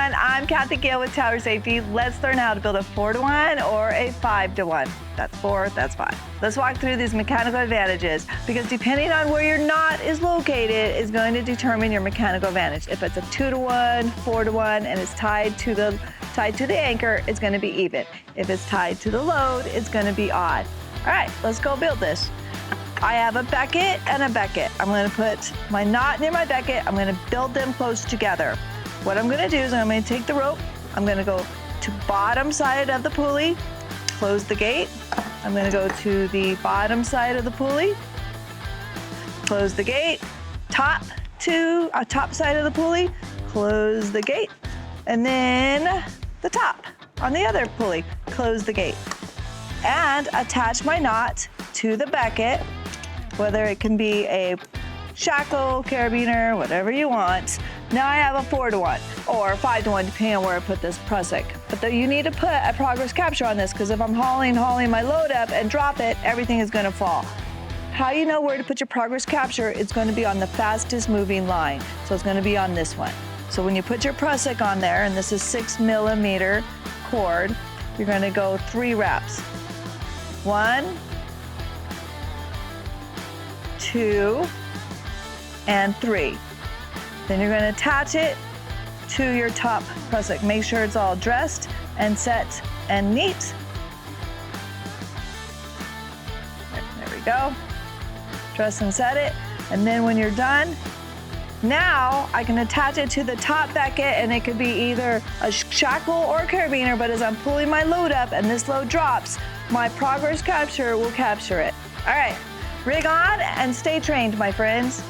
everyone, I'm Kathy Gale with Tower Safety. Let's learn how to build a 4-to-1 or a 5-to-1. That's 4, that's 5. Let's walk through these mechanical advantages because depending on where your knot is located is going to determine your mechanical advantage. If it's a 2-to-1, 4-to-1, and it's tied to the anchor, it's going to be even. If it's tied to the load, it's going to be odd. All right, let's go build this. I have a becket and a becket. I'm going to put my knot near my becket. I'm going to build them close together. What I'm going to do is I'm going to take the rope. I'm going to go to bottom side of the pulley, close the gate. I'm going to go to the bottom side of the pulley, close the gate, top side of the pulley, close the gate, and then the top on the other pulley, close the gate, and attach my knot to the becket, whether it can be a shackle, carabiner, whatever you want. Now I have a 4-to-1 or 5-to-1, depending on where I put this prusik. But you need to put a progress capture on this because if I'm hauling my load up and drop it, everything is gonna fall. How you know where to put your progress capture, it's gonna be on the fastest moving line. So it's gonna be on this one. So when you put your prusik on there, and this is 6mm cord, you're gonna go 3 wraps. 1, 2, and 3. Then you're going to attach it to your top prusik. Make sure it's all dressed and set and neat. There we go. Dress and set it. And then when you're done, now I can attach it to the top becket, and it could be either a shackle or a carabiner, but as I'm pulling my load up and this load drops, my progress capture will capture it. All right, rig on and stay trained, my friends.